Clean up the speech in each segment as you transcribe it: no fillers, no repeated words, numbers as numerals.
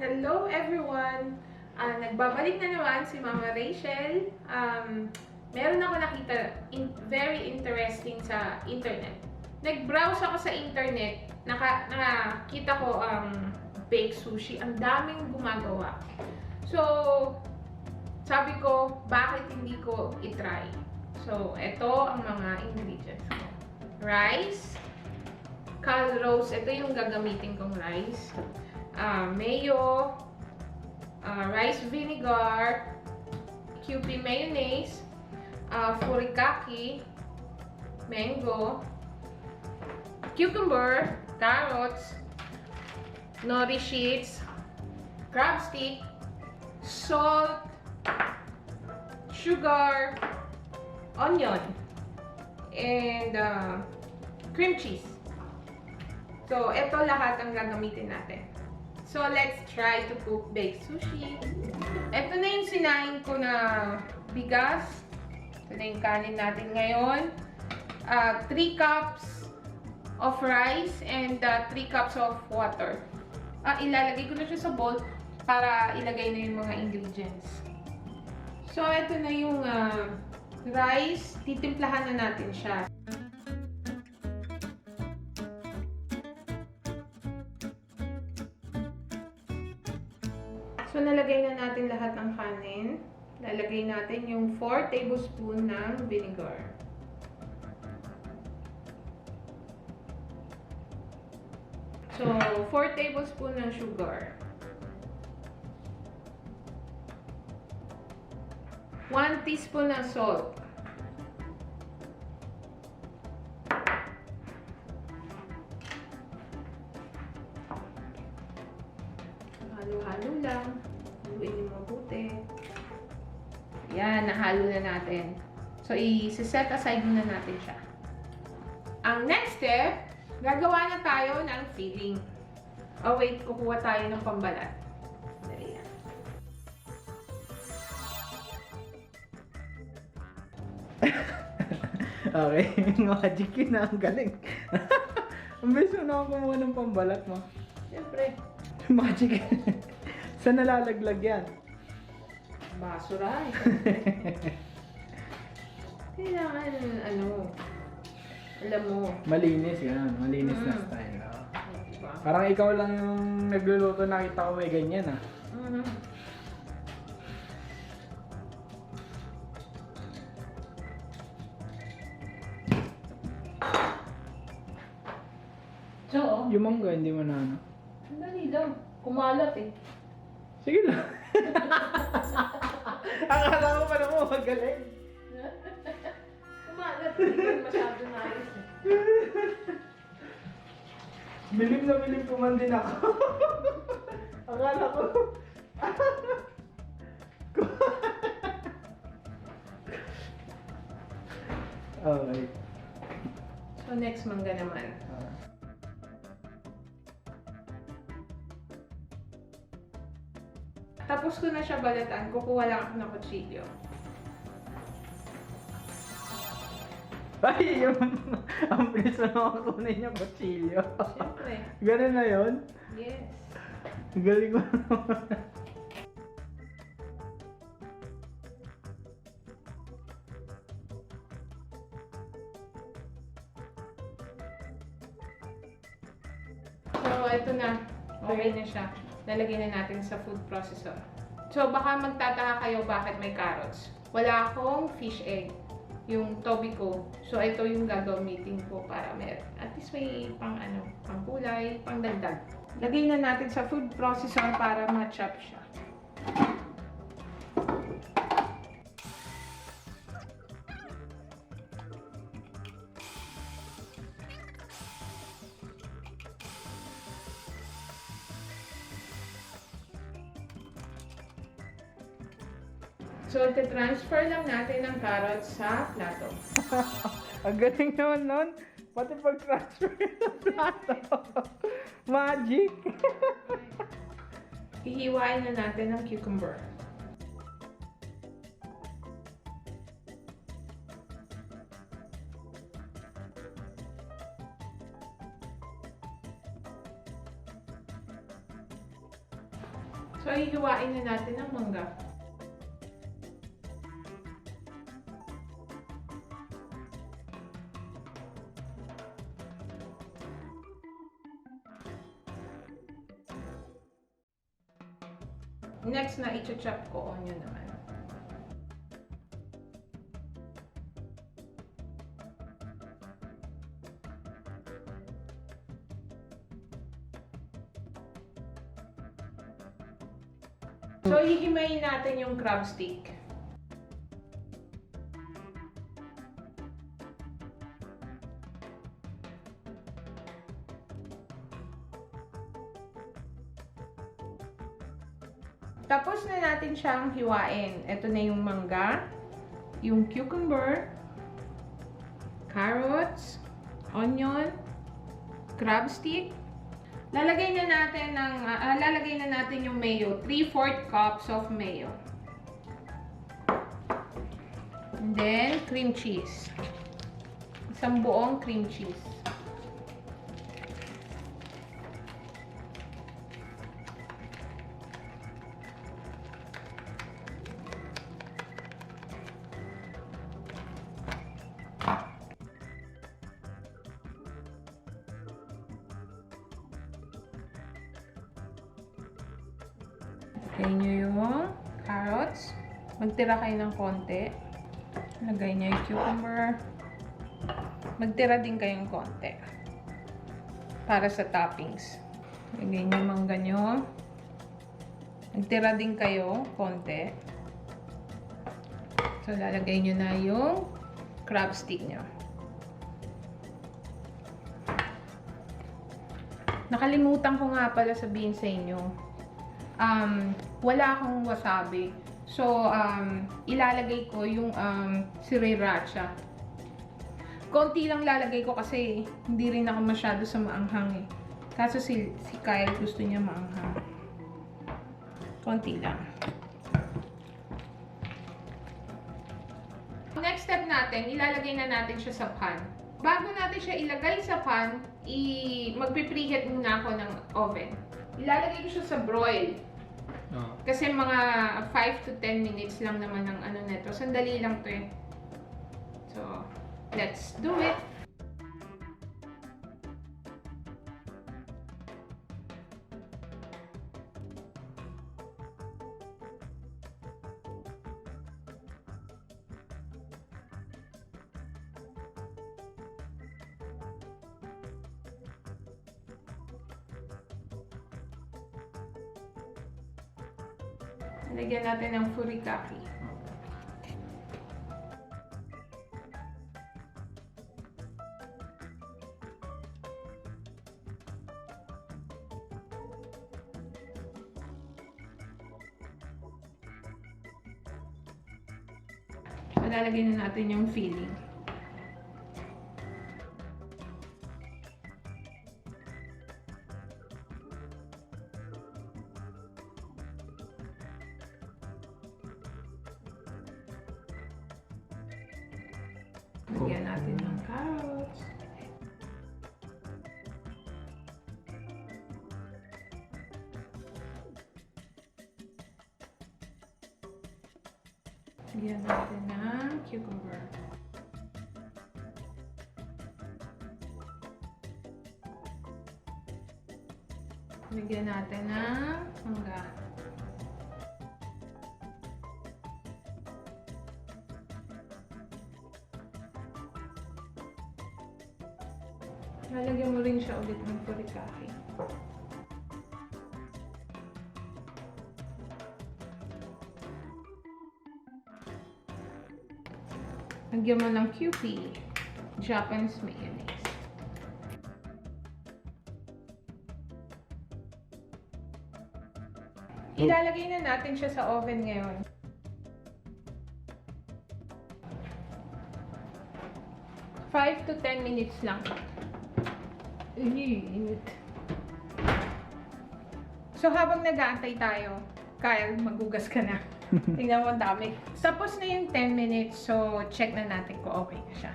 Hello everyone! Nagbabalik na naman si Mama Rachelle. Meron ako nakita very interesting sa internet. Nag-browse ako sa internet, nakita ko ang Bake Sushi. Ang daming gumagawa. So, sabi ko, bakit hindi ko itry? So, ito ang mga ingredients ko. Rice, cal rose, ito yung gagamitin kong rice. Mayo, rice vinegar, Kewpie mayonnaise, Furikake, mango, cucumber, carrots, Nori sheets, crab stick, salt, sugar, onion, and cream cheese. So, ito lahat ang gagamitin natin. So, let's try to cook baked sushi. Ito na yung sinain ko na bigas. Ito na yung kanin natin ngayon. 3 cups of rice and 3 cups of water. Ilalagay ko na siya sa bowl para ilagay na yung mga ingredients. So, ito na yung rice. Titimplahan na natin siya. So, nalagay na natin lahat ng kanin. Lalagay natin yung 4 tablespoons ng vinegar. So, 4 tablespoons ng sugar. 1 teaspoon ng salt. Halo-halo lang. Haluin yung mabuti. Yan, nahalo na natin. So, i-set aside muna natin siya. Ang next step, gagawa na tayo ng filling. Oh, wait. Kukuha tayo ng pambalat. Dali yan. Okay. Magic yun na. Ang galing. Ang beso na ako kumuha ng pambalat mo. Siyempre. Magic. Saan nalalaglag yan? Basura. Kailangan, alam mo. Malinis yan. Malinis na style. Diba? Parang ikaw lang yung nagluluto, nakita ko may ganyan ah. So, Yung mangga, hindi mo na ano. dali lang. Kumalat eh. Sige lang. Akala ko pa naman magaling. Kumalat. Hindi ko masyado nais eh. Bilib na bilib ko man din ako. Akala ko. Okay. So, next mangga naman. Tapos ko na siya balatan, kukuha lang ako ng kutsilyo. Ay, ang bilis na nakakunin yung kutsilyo. Siyempre. Ganun na yun? Yes. Galing mo naman. So, ito na. Okay na siya. Lalagyan na natin sa food processor. So, baka magtataka kayo bakit may carrots. Wala akong fish egg. Yung toby ko. So, ito yung gagamitin ko para at least may pang kulay, pang dagdag. Lagay na natin sa food processor para ma-chop siya. So, iti-transfer lang natin ang carrots sa plato. Ang galing naman nun. Pati pag-transfer sa plato. Magic! Hihiwain na natin ang cucumber. So, hihiwain na natin ang mangga. Next na i-chop ko onion naman. So, hihimayin natin yung crab stick. Tapos na natin siyang hiwain. Ito na yung mangga, yung cucumber, carrots, onion, crab stick. Lalagay na natin yung mayo, 3/4 cups of mayo. And then cream cheese. Isang buong cream cheese. Lagay nyo yung carrots. Magtira kayo ng konti. Lagay nyo yung cucumber. Magtira din kayong konti. Para sa toppings. Lagay nyo yung mangga nyo. Magtira din kayo konti. So, lalagay nyo na yung crab stick nyo. Nakalimutan ko nga pala sabihin sa inyo. Wala akong wasabi. So, ilalagay ko yung sriracha. Konti lang lalagay ko kasi hindi rin ako masyado sa maanghang eh. Kaso si Kyle gusto niya maanghang. Konti lang. Next step natin, ilalagay na natin siya sa pan. Bago natin siya ilagay sa pan, magpipreheat muna ako ng oven. Ilalagay ko siya sa broil. Kasi mga 5 to 10 minutes lang naman ang ano nito. Sandali lang to eh. So, let's do it. Lagyan natin ng Furikake. Lalagyan na natin yung filling. Lagyan natin ng carrots. Lagyan natin ng cucumber. Lagyan natin ng mangga. Lalagyan mo rin siya ulit ng furikake. Lagyan mo ng QP, Japanese mayonnaise. Ilalagay na natin siya sa oven ngayon. Five to 10 minutes lang. Init. So, habang nag-aantay tayo, Kyle, magugas ka na. Tingnan mo ang dami. Tapos na yung 10 minutes, so check na natin kung okay na siya.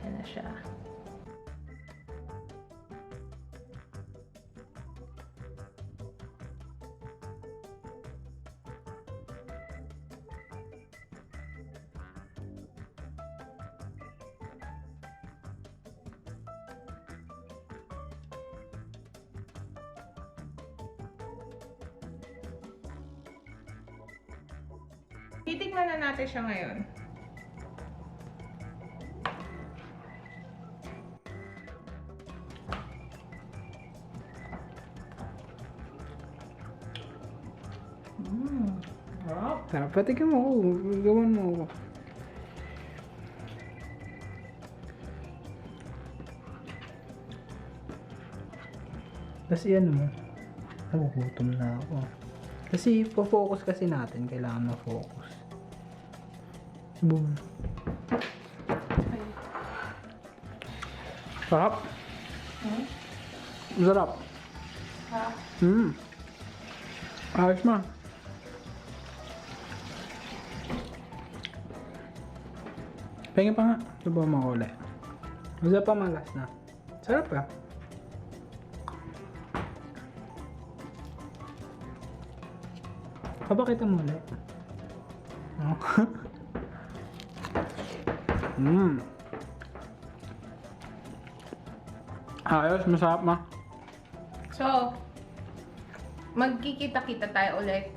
Yan na siya. Titikman na natin siya ngayon. Sarap. Sarap. Patikin mo ako. Gawan mo ako. Tapos yan mo. Nagugutom na ako. Kasi focus kasi natin. Kailangan na-focus. Boom. Sarap. Sarap. Ha? Ayos ma. Pengen pa nga. Subukan mo ako ulit. Gusto pa malas na. Sarap ka. Papakita mo ulit. Ayos, masarap ma. So, magkikita-kita tayo ulit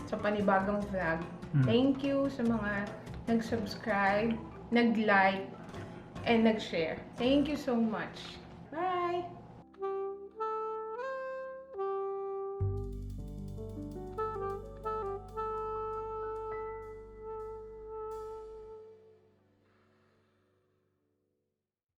sa panibagong vlog. Thank you sa mga nag-subscribe, nag-like, and nag-share. Thank you so much. Bye!